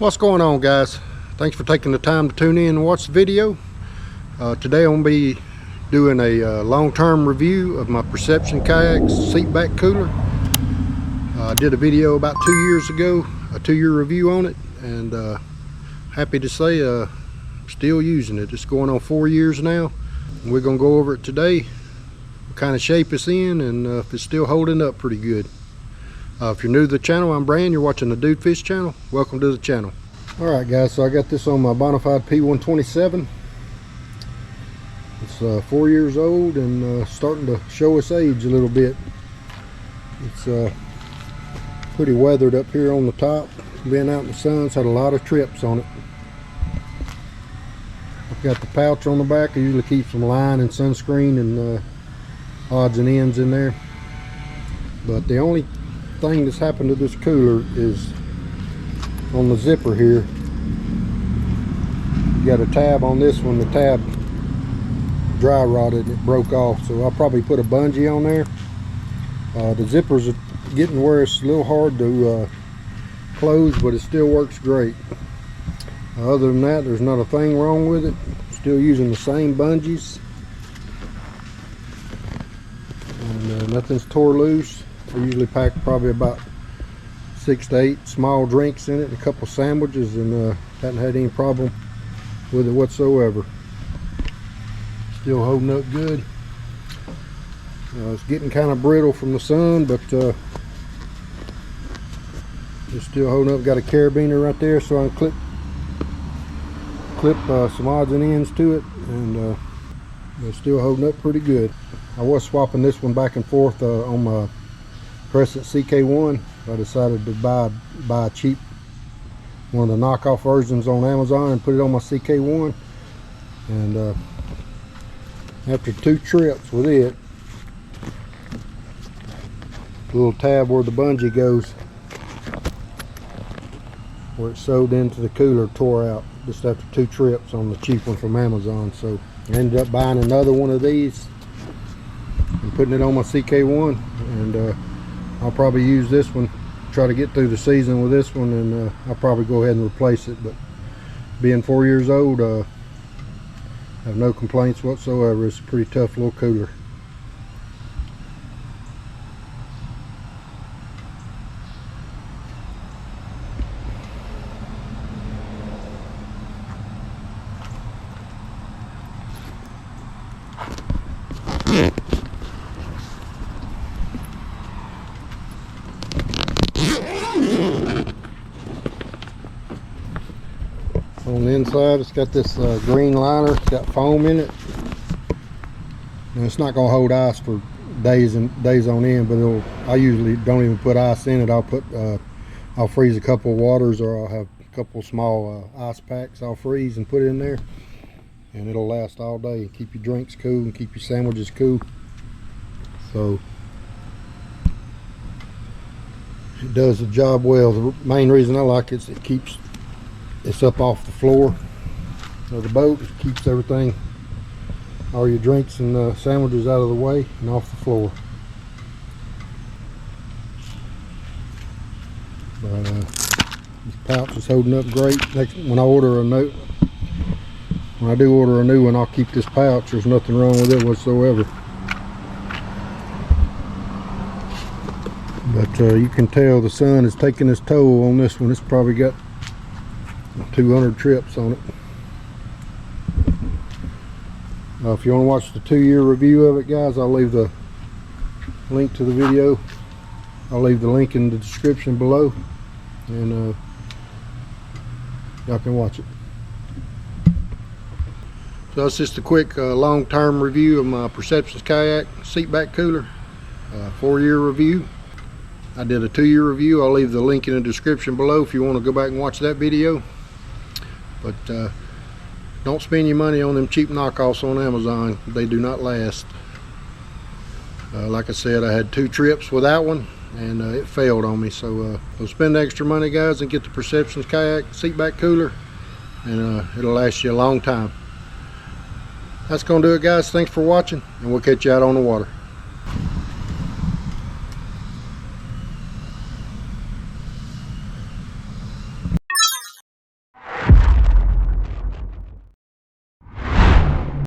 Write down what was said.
What's going on, guys? Thanks for taking the time to tune in and watch the video. Today I'm going to be doing a long-term review of my Perception Kayak's seat back cooler. I did a video about 2 years ago, a 2-year review on it, and happy to say I'm still using it. It's going on 4 years now, and we're going to go over it today, what kind of shape it's in, and if it's still holding up pretty good. If you're new to the channel, I'm Brian. You're watching the Dude Fish channel. Welcome to the channel. Alright guys, so I got this on my Bonafide P127. It's 4 years old and starting to show its age a little bit. It's pretty weathered up here on the top. Been out in the sun, it's had a lot of trips on it. I've got the pouch on the back. I usually keep some line and sunscreen and odds and ends in there. But the only thing that's happened to this cooler is on the zipper here. You got a tab on this one. The tab dry rotted and it broke off, so I'll probably put a bungee on there. The zippers are getting where it's a little hard to close, but it still works great. Other than that, there's not a thing wrong with it. Still using the same bungees, and nothing's tore loose. I usually pack probably about 6 to 8 small drinks in it and a couple sandwiches, and haven't had any problem with it whatsoever. Still holding up good. It's getting kind of brittle from the sun, but it's still holding up. Got a carabiner right there, so I can clip some odds and ends to it, and it's still holding up pretty good. I was swapping this one back and forth on my Crescent CK1. I decided to buy a cheap one of the knockoff versions on Amazon and put it on my CK1, and after 2 trips with it, the little tab where the bungee goes, where it's sewed into the cooler, tore out just after 2 trips on the cheap one from Amazon. So I ended up buying another one of these and putting it on my CK1, and I'll probably use this one, try to get through the season with this one, and I'll probably go ahead and replace it. But being 4 years old, I have no complaints whatsoever. It's a pretty tough little cooler. On the inside, it's got this green liner. It's got foam in it, and it's not going to hold ice for days and days on end. But I usually don't even put ice in it. I'll freeze a couple of waters, or I'll have a couple small ice packs I'll freeze and put in there, and it'll last all day. Keep your drinks cool and keep your sandwiches cool. So it does the job well. The main reason I like it is it's up off the floor of the boat. It keeps everything, all your drinks and sandwiches, out of the way and off the floor. But this pouch is holding up great. When I do order a new one, I'll keep this pouch. There's nothing wrong with it whatsoever. But you can tell the sun is taking its toll on this one. It's probably got 200 trips on it. If you want to watch the 2-year review of it, guys, I'll leave the link to the video. I'll leave the link in the description below, and y'all can watch it. So that's just a quick long-term review of my Perception Kayak seat back cooler. 4-year review. I did a 2-year review. I'll leave the link in the description below if you want to go back and watch that video. But don't spend your money on them cheap knockoffs on Amazon. They do not last. Like I said, I had 2 trips with that one, and it failed on me. So spend extra money, guys, and get the Perception Kayak seat back cooler, and it'll last you a long time. That's gonna do it, guys. Thanks for watching, and we'll catch you out on the water.